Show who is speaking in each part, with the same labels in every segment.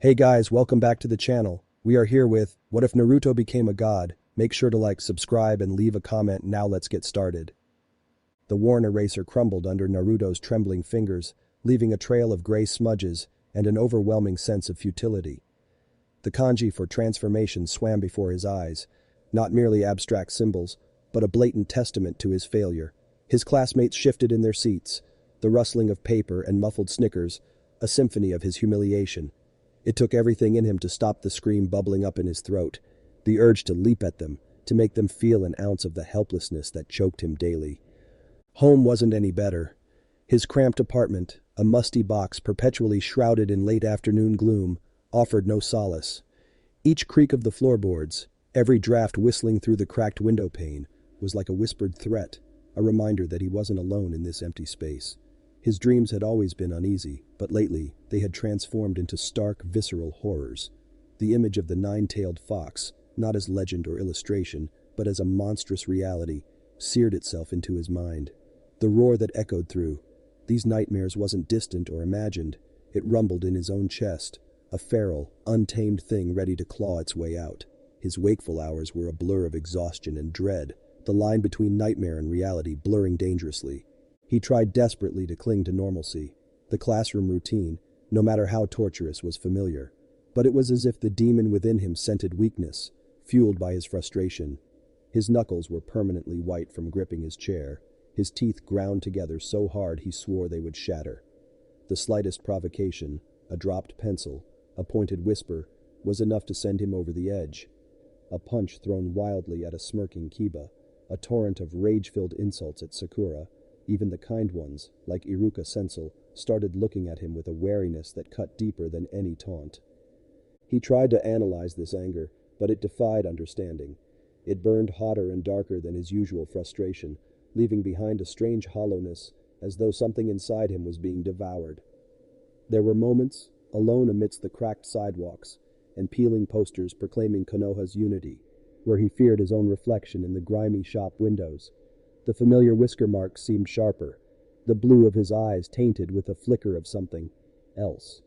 Speaker 1: Hey guys, welcome back to the channel. We are here with What If Naruto Became a God? Make sure to like, subscribe, and leave a comment. Now let's get started. The worn eraser crumbled under Naruto's trembling fingers, leaving a trail of gray smudges and an overwhelming sense of futility. The kanji for transformation swam before his eyes, not merely abstract symbols, but a blatant testament to his failure. His classmates shifted in their seats, the rustling of paper and muffled snickers, a symphony of his humiliation. It took everything in him to stop the scream bubbling up in his throat, the urge to leap at them, to make them feel an ounce of the helplessness that choked him daily. Home wasn't any better. His cramped apartment, a musty box perpetually shrouded in late afternoon gloom, offered no solace. Each creak of the floorboards, every draft whistling through the cracked window pane, was like a whispered threat, a reminder that he wasn't alone in this empty space. His dreams had always been uneasy, but lately they had transformed into stark, visceral horrors. The image of the nine-tailed fox, not as legend or illustration, but as a monstrous reality, seared itself into his mind. The roar that echoed through these nightmares wasn't distant or imagined. It rumbled in his own chest, a feral, untamed thing ready to claw its way out. His wakeful hours were a blur of exhaustion and dread, the line between nightmare and reality blurring dangerously. He tried desperately to cling to normalcy. The classroom routine, no matter how torturous, was familiar. But it was as if the demon within him scented weakness, fueled by his frustration. His knuckles were permanently white from gripping his chair, his teeth ground together so hard he swore they would shatter. The slightest provocation, a dropped pencil, a pointed whisper, was enough to send him over the edge. A punch thrown wildly at a smirking Kiba, a torrent of rage-filled insults at Sakura. Even the kind ones, like Iruka Sensel, started looking at him with a wariness that cut deeper than any taunt. He tried to analyze this anger, but it defied understanding. It burned hotter and darker than his usual frustration, leaving behind a strange hollowness, as though something inside him was being devoured. There were moments, alone amidst the cracked sidewalks and peeling posters proclaiming Konoha's unity, where he feared his own reflection in the grimy shop windows. The familiar whisker marks seemed sharper, the blue of his eyes tainted with a flicker of something else.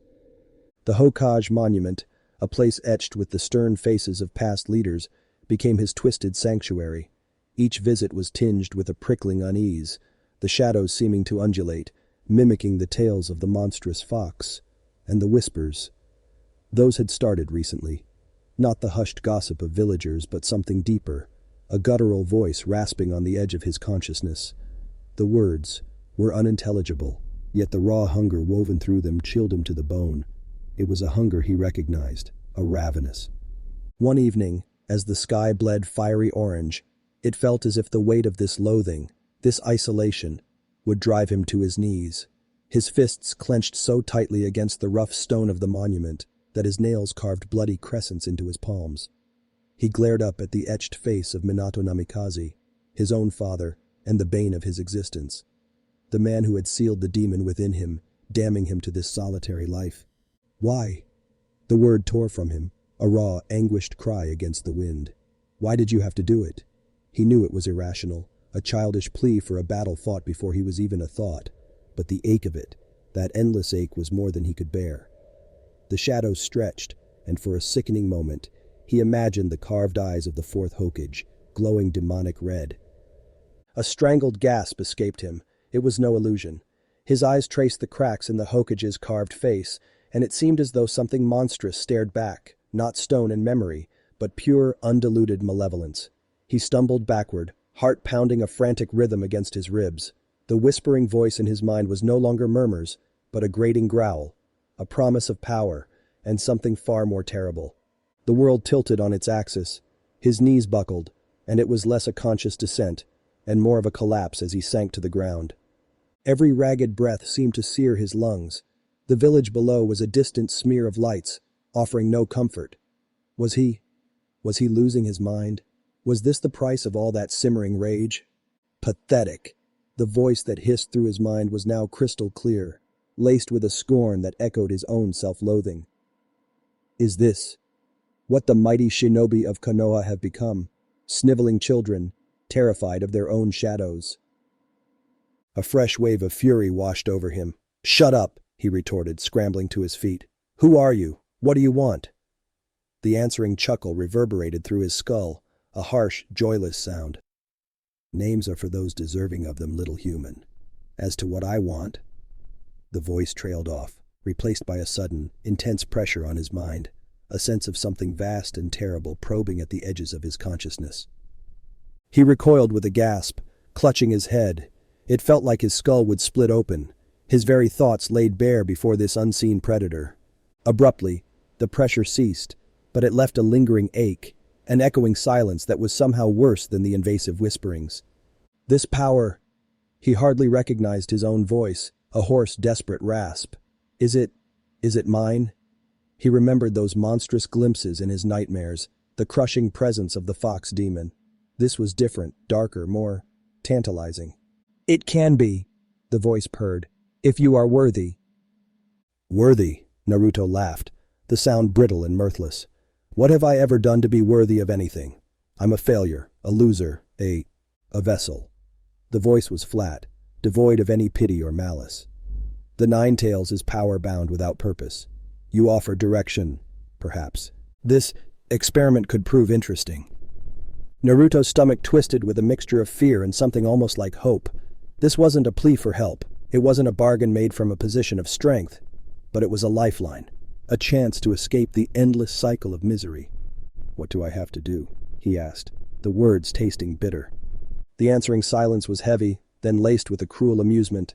Speaker 1: The Hokage monument, a place etched with the stern faces of past leaders, became his twisted sanctuary. Each visit was tinged with a prickling unease, the shadows seeming to undulate, mimicking the tails of the monstrous fox. And the whispers. Those had started recently. Not the hushed gossip of villagers, but something deeper, a guttural voice rasping on the edge of his consciousness. The words were unintelligible, yet the raw hunger woven through them chilled him to the bone. It was a hunger he recognized, a ravenous. One evening, as the sky bled fiery orange, it felt as if the weight of this loathing, this isolation, would drive him to his knees. His fists clenched so tightly against the rough stone of the monument that his nails carved bloody crescents into his palms. He glared up at the etched face of Minato Namikaze, his own father, and the bane of his existence. The man who had sealed the demon within him, damning him to this solitary life. Why? The word tore from him, a raw, anguished cry against the wind. Why did you have to do it? He knew it was irrational, a childish plea for a battle fought before he was even a thought. But the ache of it, that endless ache, was more than he could bear. The shadows stretched, and for a sickening moment, he imagined the carved eyes of the fourth Hokage, glowing demonic red. A strangled gasp escaped him. It was no illusion. His eyes traced the cracks in the Hokage's carved face, and it seemed as though something monstrous stared back, not stone and memory, but pure, undiluted malevolence. He stumbled backward, heart pounding a frantic rhythm against his ribs. The whispering voice in his mind was no longer murmurs, but a grating growl, a promise of power, and something far more terrible. The world tilted on its axis. His knees buckled, and it was less a conscious descent, and more of a collapse as he sank to the ground. Every ragged breath seemed to sear his lungs. The village below was a distant smear of lights, offering no comfort. Was he losing his mind? Was this the price of all that simmering rage? Pathetic. The voice that hissed through his mind was now crystal clear, laced with a scorn that echoed his own self-loathing. Is this what the mighty shinobi of Konoha have become? Sniveling children, terrified of their own shadows. A fresh wave of fury washed over him. "Shut up," he retorted, scrambling to his feet. "Who are you? What do you want? The answering chuckle reverberated through his skull, a harsh, joyless sound. Names are for those deserving of them, little human. As to what I want, the voice trailed off, replaced by a sudden, intense pressure on his mind, a sense of something vast and terrible probing at the edges of his consciousness. He recoiled with a gasp, clutching his head. It felt like his skull would split open, his very thoughts laid bare before this unseen predator. Abruptly, the pressure ceased, but it left a lingering ache, an echoing silence that was somehow worse than the invasive whisperings. This power... He hardly recognized his own voice, a hoarse, desperate rasp. Is it mine? He remembered those monstrous glimpses in his nightmares, the crushing presence of the fox demon. This was different, darker, more tantalizing. It can be, the voice purred, if you are worthy. Worthy, Naruto laughed, the sound brittle and mirthless. What have I ever done to be worthy of anything? I'm a failure, a loser, a vessel. The voice was flat, devoid of any pity or malice. The Nine Tails is power-bound without purpose. You offer direction, perhaps. This experiment could prove interesting. Naruto's stomach twisted with a mixture of fear and something almost like hope. This wasn't a plea for help. It wasn't a bargain made from a position of strength. But it was a lifeline, a chance to escape the endless cycle of misery. What do I have to do? He asked, the words tasting bitter. The answering silence was heavy, then laced with a cruel amusement.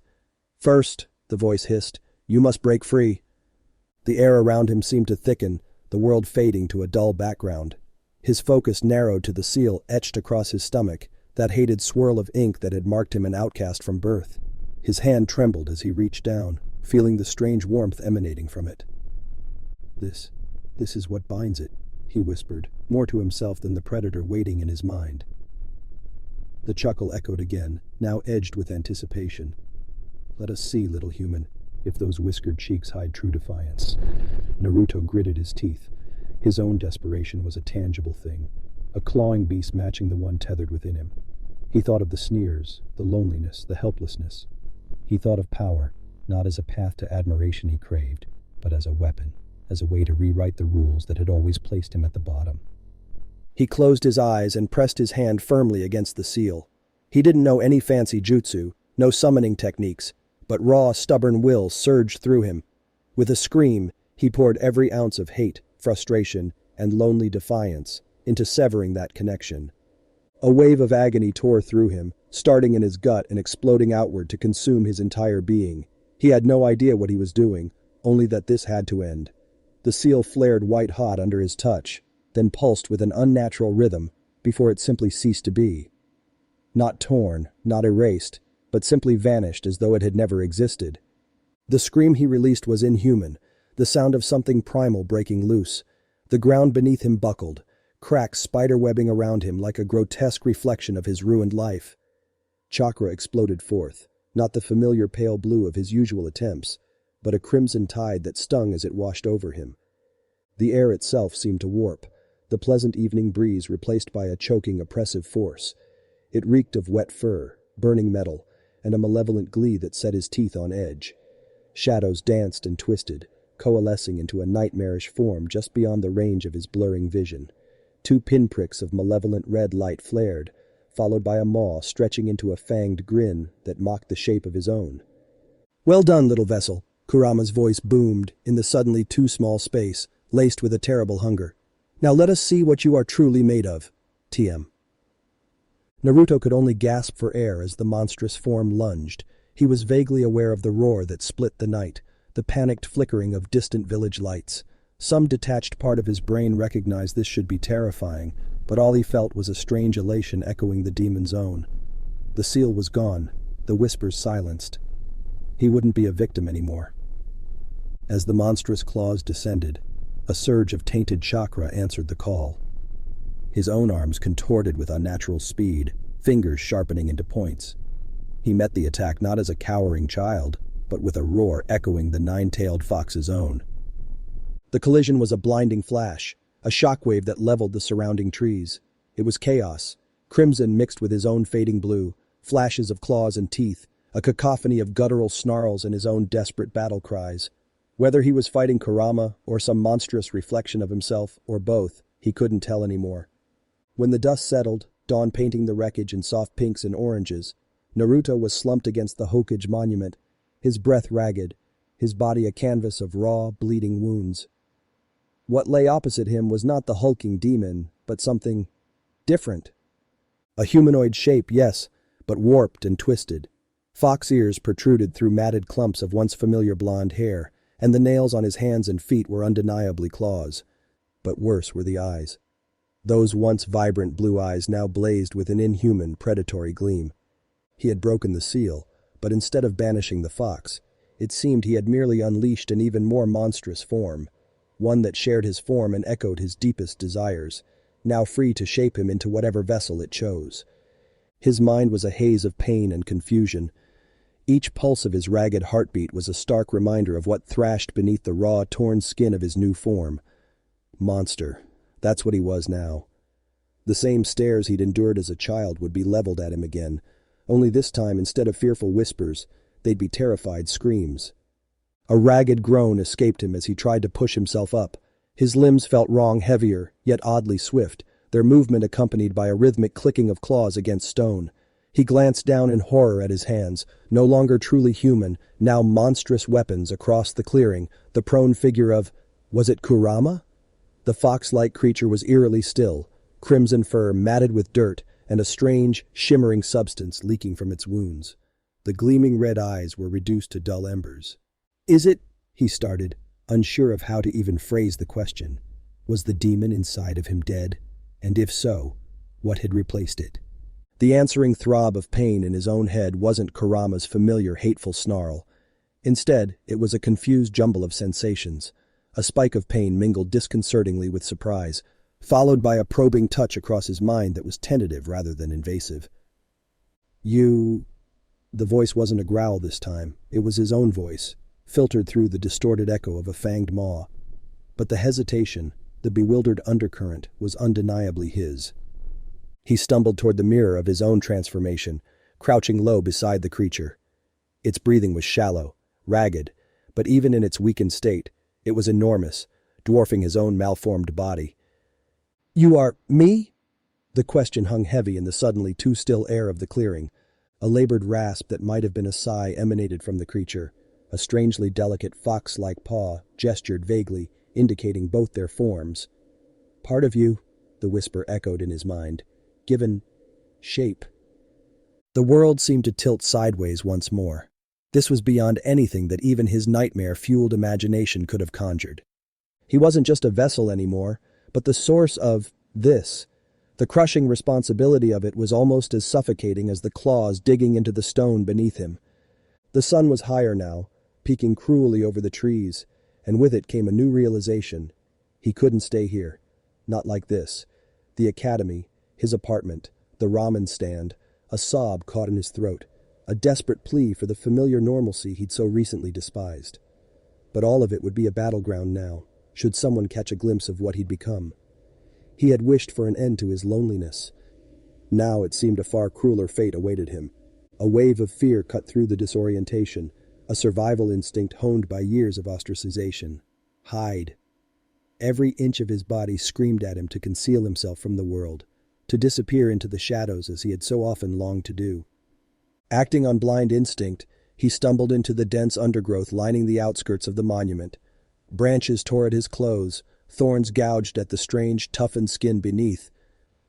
Speaker 1: First, the voice hissed, you must break free. The air around him seemed to thicken, the world fading to a dull background. His focus narrowed to the seal etched across his stomach, that hated swirl of ink that had marked him an outcast from birth. His hand trembled as he reached down, feeling the strange warmth emanating from it. This is what binds it, he whispered, more to himself than the predator waiting in his mind. The chuckle echoed again, now edged with anticipation. Let us see, little human, if those whiskered cheeks hide true defiance. Naruto gritted his teeth. His own desperation was a tangible thing, a clawing beast matching the one tethered within him. He thought of the sneers, the loneliness, the helplessness. He thought of power, not as a path to admiration he craved, but as a weapon, as a way to rewrite the rules that had always placed him at the bottom. He closed his eyes and pressed his hand firmly against the seal. He didn't know any fancy jutsu, no summoning techniques, but raw, stubborn will surged through him. With a scream, he poured every ounce of hate, frustration, and lonely defiance into severing that connection. A wave of agony tore through him, starting in his gut and exploding outward to consume his entire being. He had no idea what he was doing, only that this had to end. The seal flared white-hot under his touch, then pulsed with an unnatural rhythm before it simply ceased to be. Not torn, not erased, but simply vanished as though it had never existed. The scream he released was inhuman, the sound of something primal breaking loose. The ground beneath him buckled, cracks spiderwebbing around him like a grotesque reflection of his ruined life. Chakra exploded forth, not the familiar pale blue of his usual attempts, but a crimson tide that stung as it washed over him. The air itself seemed to warp, the pleasant evening breeze replaced by a choking, oppressive force. It reeked of wet fur, burning metal, and a malevolent glee that set his teeth on edge. Shadows danced and twisted, coalescing into a nightmarish form just beyond the range of his blurring vision. 2 pinpricks of malevolent red light flared, followed by a maw stretching into a fanged grin that mocked the shape of his own. Well done, little vessel, Kurama's voice boomed in the suddenly too small space, laced with a terrible hunger. Now let us see what you are truly made of. TM. Naruto could only gasp for air as the monstrous form lunged. He was vaguely aware of the roar that split the night, the panicked flickering of distant village lights. Some detached part of his brain recognized this should be terrifying, but all he felt was a strange elation echoing the demon's own. The seal was gone, the whispers silenced. He wouldn't be a victim anymore. As the monstrous claws descended, a surge of tainted chakra answered the call. His own arms contorted with unnatural speed, fingers sharpening into points. He met the attack not as a cowering child, but with a roar echoing the 9-tailed fox's own. The collision was a blinding flash, a shockwave that leveled the surrounding trees. It was chaos, crimson mixed with his own fading blue, flashes of claws and teeth, a cacophony of guttural snarls and his own desperate battle cries. Whether he was fighting Kurama or some monstrous reflection of himself, or both, he couldn't tell anymore. When the dust settled, dawn painting the wreckage in soft pinks and oranges, Naruto was slumped against the Hokage monument, his breath ragged, his body a canvas of raw, bleeding wounds. What lay opposite him was not the hulking demon, but something different. A humanoid shape, yes, but warped and twisted. Fox ears protruded through matted clumps of once familiar blonde hair, and the nails on his hands and feet were undeniably claws. But worse were the eyes. Those once vibrant blue eyes now blazed with an inhuman, predatory gleam. He had broken the seal, but instead of banishing the fox, it seemed he had merely unleashed an even more monstrous form, one that shared his form and echoed his deepest desires, now free to shape him into whatever vessel it chose. His mind was a haze of pain and confusion. Each pulse of his ragged heartbeat was a stark reminder of what thrashed beneath the raw, torn skin of his new form. Monster. That's what he was now. The same stares he'd endured as a child would be leveled at him again, only this time, instead of fearful whispers, they'd be terrified screams. A ragged groan escaped him as he tried to push himself up. His limbs felt wrong, heavier, yet oddly swift, their movement accompanied by a rhythmic clicking of claws against stone. He glanced down in horror at his hands, no longer truly human, now monstrous weapons across the clearing, the prone figure of, was it Kurama? The fox-like creature was eerily still, crimson fur matted with dirt, and a strange, shimmering substance leaking from its wounds. The gleaming red eyes were reduced to dull embers. "Is it?" he started, unsure of how to even phrase the question. Was the demon inside of him dead? And if so, what had replaced it? The answering throb of pain in his own head wasn't Kurama's familiar hateful snarl. Instead, it was a confused jumble of sensations. A spike of pain mingled disconcertingly with surprise, followed by a probing touch across his mind that was tentative rather than invasive. "You..." The voice wasn't a growl this time. It was his own voice, filtered through the distorted echo of a fanged maw. But the hesitation, the bewildered undercurrent, was undeniably his. He stumbled toward the mirror of his own transformation, crouching low beside the creature. Its breathing was shallow, ragged, but even in its weakened state, it was enormous, dwarfing his own malformed body. "You are me?" The question hung heavy in the suddenly too still air of the clearing. A labored rasp that might have been a sigh emanated from the creature. A strangely delicate fox-like paw gestured vaguely, indicating both their forms. "Part of you," the whisper echoed in his mind. "Given shape." The world seemed to tilt sideways once more. This was beyond anything that even his nightmare-fueled imagination could have conjured. He wasn't just a vessel anymore, but the source of this. The crushing responsibility of it was almost as suffocating as the claws digging into the stone beneath him. The sun was higher now, peeking cruelly over the trees, and with it came a new realization. He couldn't stay here. Not like this. The academy, his apartment, the ramen stand, a sob caught in his throat, a desperate plea for the familiar normalcy he'd so recently despised. But all of it would be a battleground now, should someone catch a glimpse of what he'd become. He had wished for an end to his loneliness. Now it seemed a far crueler fate awaited him. A wave of fear cut through the disorientation, a survival instinct honed by years of ostracization. Hide. Every inch of his body screamed at him to conceal himself from the world, to disappear into the shadows as he had so often longed to do. Acting on blind instinct, he stumbled into the dense undergrowth lining the outskirts of the monument. Branches tore at his clothes, thorns gouged at the strange, toughened skin beneath,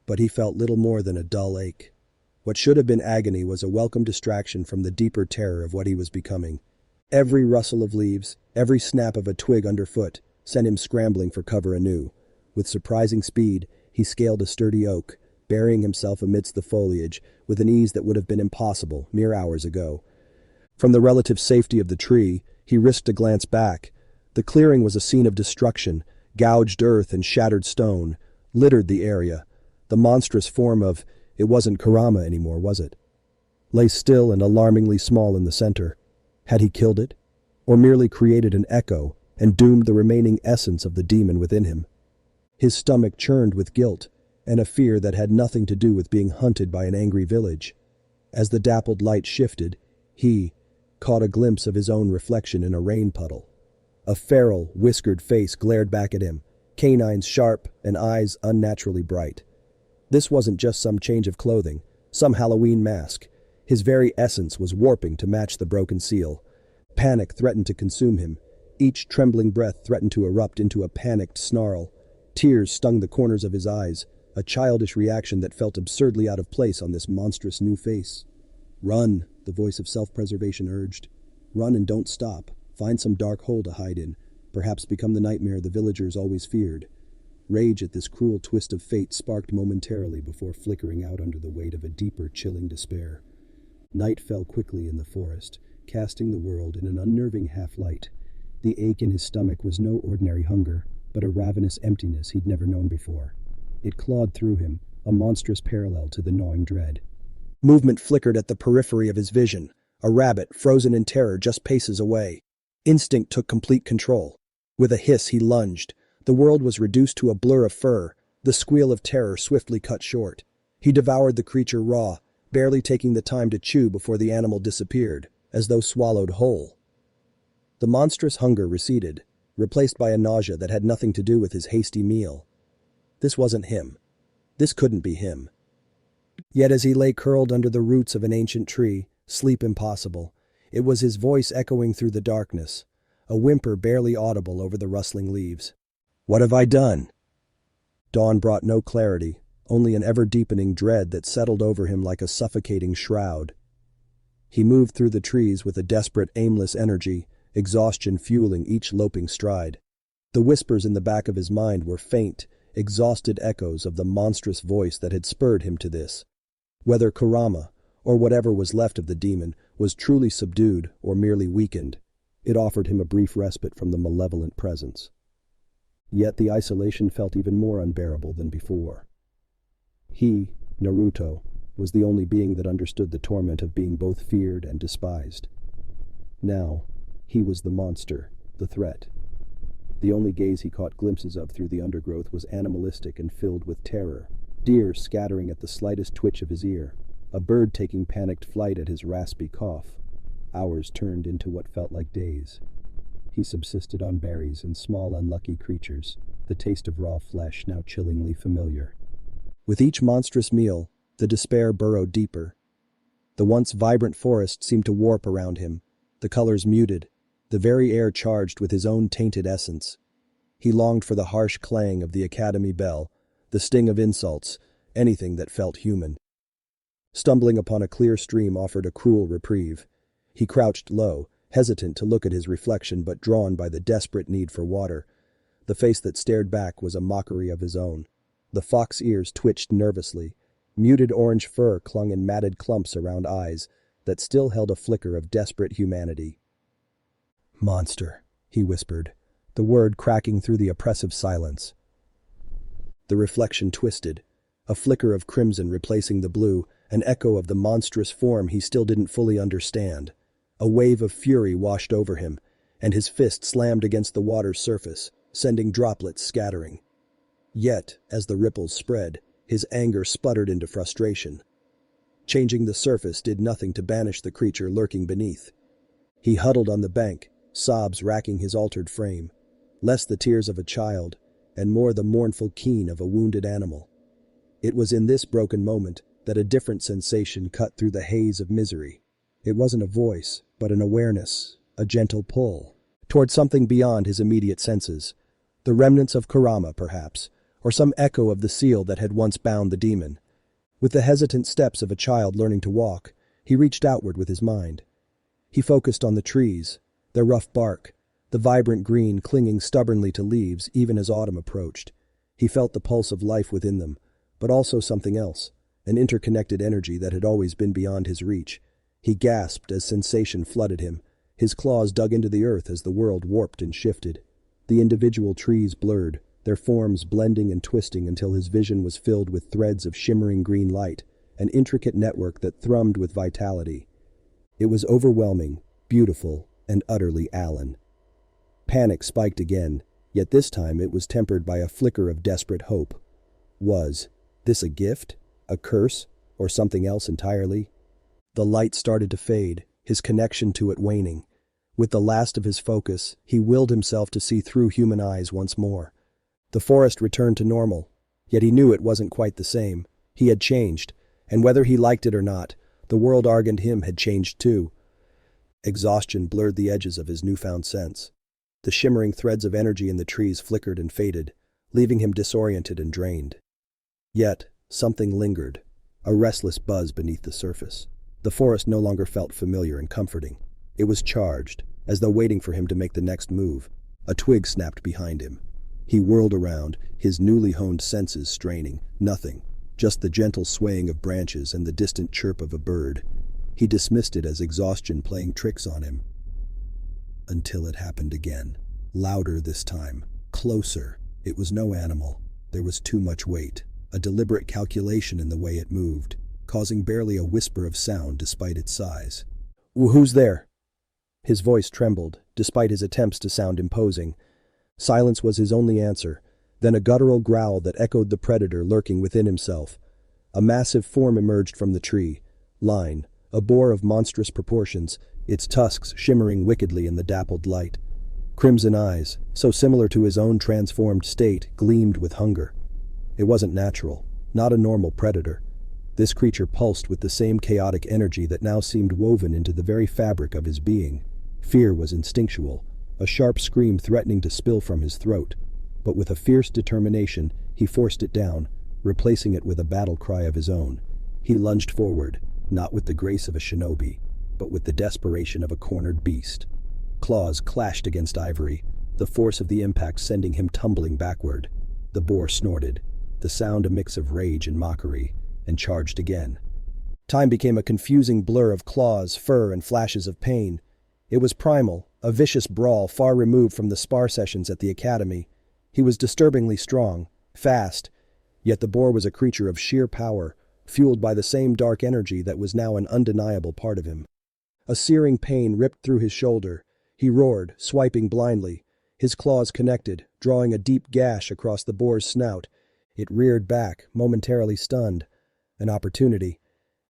Speaker 1: but he felt little more than a dull ache. What should have been agony was a welcome distraction from the deeper terror of what he was becoming. Every rustle of leaves, every snap of a twig underfoot, sent him scrambling for cover anew. With surprising speed, he scaled a sturdy oak, burying himself amidst the foliage with an ease that would have been impossible mere hours ago. From the relative safety of the tree, he risked a glance back. The clearing was a scene of destruction. Gouged earth and shattered stone littered the area. The monstrous form of, it wasn't Kurama anymore, was it? Lay still and alarmingly small in the center. Had he killed it? Or merely created an echo and doomed the remaining essence of the demon within him? His stomach churned with guilt and a fear that had nothing to do with being hunted by an angry village. As the dappled light shifted, he caught a glimpse of his own reflection in a rain puddle. A feral, whiskered face glared back at him, canines sharp and eyes unnaturally bright. This wasn't just some change of clothing, some Halloween mask. His very essence was warping to match the broken seal. Panic threatened to consume him. Each trembling breath threatened to erupt into a panicked snarl. Tears stung the corners of his eyes, a childish reaction that felt absurdly out of place on this monstrous new face. "Run," the voice of self-preservation urged. "Run and don't stop. Find some dark hole to hide in. Perhaps become the nightmare the villagers always feared." Rage at this cruel twist of fate sparked momentarily before flickering out under the weight of a deeper, chilling despair. Night fell quickly in the forest, casting the world in an unnerving half-light. The ache in his stomach was no ordinary hunger, but a ravenous emptiness he'd never known before. It clawed through him, a monstrous parallel to the gnawing dread. Movement flickered at the periphery of his vision, a rabbit, frozen in terror, just paces away. Instinct took complete control. With a hiss, he lunged. The world was reduced to a blur of fur, the squeal of terror swiftly cut short. He devoured the creature raw, barely taking the time to chew before the animal disappeared, as though swallowed whole. The monstrous hunger receded, replaced by a nausea that had nothing to do with his hasty meal. This wasn't him. This couldn't be him. Yet as he lay curled under the roots of an ancient tree, sleep impossible, it was his voice echoing through the darkness, a whimper barely audible over the rustling leaves. "What have I done?" Dawn brought no clarity, only an ever-deepening dread that settled over him like a suffocating shroud. He moved through the trees with a desperate, aimless energy, exhaustion fueling each loping stride. The whispers in the back of his mind were faint, exhausted echoes of the monstrous voice that had spurred him to this. Whether Kurama, or whatever was left of the demon, was truly subdued or merely weakened, it offered him a brief respite from the malevolent presence. Yet the isolation felt even more unbearable than before. He, Naruto, was the only being that understood the torment of being both feared and despised. Now, he was the monster, the threat. The only gaze he caught glimpses of through the undergrowth was animalistic and filled with terror. Deer scattering at the slightest twitch of his ear, a bird taking panicked flight at his raspy cough. Hours turned into what felt like days. He subsisted on berries and small unlucky creatures, the taste of raw flesh now chillingly familiar. With each monstrous meal, the despair burrowed deeper. The once vibrant forest seemed to warp around him, the colors muted, the very air charged with his own tainted essence. He longed for the harsh clang of the academy bell, the sting of insults, anything that felt human. Stumbling upon a clear stream offered a cruel reprieve. He crouched low, hesitant to look at his reflection but drawn by the desperate need for water. The face that stared back was a mockery of his own. The fox ears twitched nervously. Muted orange fur clung in matted clumps around eyes that still held a flicker of desperate humanity. "Monster," he whispered, the word cracking through the oppressive silence. The reflection twisted, a flicker of crimson replacing the blue, an echo of the monstrous form he still didn't fully understand. A wave of fury washed over him, and his fist slammed against the water's surface, sending droplets scattering. Yet, as the ripples spread, his anger sputtered into frustration. Changing the surface did nothing to banish the creature lurking beneath. He huddled on the bank, sobs racking his altered frame, less the tears of a child, and more the mournful keen of a wounded animal. It was in this broken moment that a different sensation cut through the haze of misery. It wasn't a voice, but an awareness, a gentle pull, toward something beyond his immediate senses. The remnants of Kurama, perhaps, or some echo of the seal that had once bound the demon. With the hesitant steps of a child learning to walk, he reached outward with his mind. He focused on the trees, their rough bark, the vibrant green clinging stubbornly to leaves even as autumn approached. He felt the pulse of life within them, but also something else, an interconnected energy that had always been beyond his reach. He gasped as sensation flooded him. His claws dug into the earth as the world warped and shifted. The individual trees blurred, their forms blending and twisting until his vision was filled with threads of shimmering green light, an intricate network that thrummed with vitality. It was overwhelming, beautiful, and utterly alien. Panic spiked again, yet this time it was tempered by a flicker of desperate hope. Was this a gift, a curse, or something else entirely? The light started to fade, his connection to it waning. With the last of his focus, he willed himself to see through human eyes once more. The forest returned to normal, yet he knew it wasn't quite the same. He had changed, and whether he liked it or not, the world around him had changed too. Exhaustion blurred the edges of his newfound sense. The shimmering threads of energy in the trees flickered and faded, leaving him disoriented and drained. Yet, something lingered, a restless buzz beneath the surface. The forest no longer felt familiar and comforting. It was charged, as though waiting for him to make the next move. A twig snapped behind him. He whirled around, his newly honed senses straining. Nothing, just the gentle swaying of branches and the distant chirp of a bird. He dismissed it as exhaustion playing tricks on him. Until it happened again. Louder this time. Closer. It was no animal. There was too much weight. A deliberate calculation in the way it moved, causing barely a whisper of sound despite its size. "Who's there?" His voice trembled, despite his attempts to sound imposing. Silence was his only answer, then a guttural growl that echoed the predator lurking within himself. A massive form emerged from the tree. Line, a boar of monstrous proportions, its tusks shimmering wickedly in the dappled light. Crimson eyes, so similar to his own transformed state, gleamed with hunger. It wasn't natural, not a normal predator. This creature pulsed with the same chaotic energy that now seemed woven into the very fabric of his being. Fear was instinctual, a sharp scream threatening to spill from his throat. But with a fierce determination, he forced it down, replacing it with a battle cry of his own. He lunged forward, not with the grace of a shinobi, but with the desperation of a cornered beast. Claws clashed against ivory, the force of the impact sending him tumbling backward. The boar snorted, the sound a mix of rage and mockery, and charged again. Time became a confusing blur of claws, fur, and flashes of pain. It was primal, a vicious brawl far removed from the spar sessions at the academy. He was disturbingly strong, fast, yet the boar was a creature of sheer power, fueled by the same dark energy that was now an undeniable part of him. A searing pain ripped through his shoulder. He roared, swiping blindly. His claws connected, drawing a deep gash across the boar's snout. It reared back, momentarily stunned. An opportunity.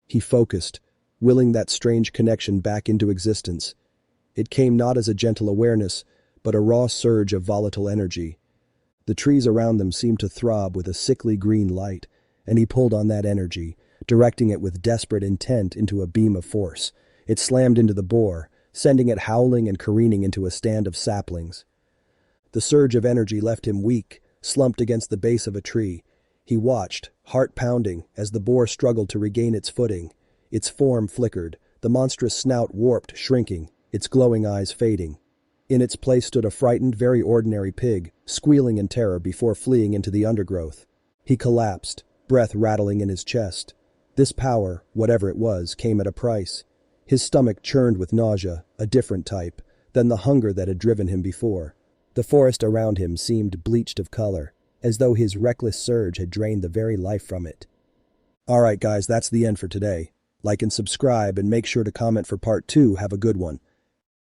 Speaker 1: He focused, willing that strange connection back into existence. It came not as a gentle awareness, but a raw surge of volatile energy. The trees around them seemed to throb with a sickly green light, and he pulled on that energy, directing it with desperate intent into a beam of force. It slammed into the boar, sending it howling and careening into a stand of saplings. The surge of energy left him weak, slumped against the base of a tree. He watched, heart pounding, as the boar struggled to regain its footing. Its form flickered, the monstrous snout warped, shrinking, its glowing eyes fading. In its place stood a frightened, very ordinary pig, squealing in terror before fleeing into the undergrowth. He collapsed, breath rattling in his chest. This power, whatever it was, came at a price. His stomach churned with nausea, a different type, than the hunger that had driven him before. The forest around him seemed bleached of color, as though his reckless surge had drained the very life from it. Alright guys, that's the end for today. Like and subscribe and make sure to comment for part 2. Have a good one.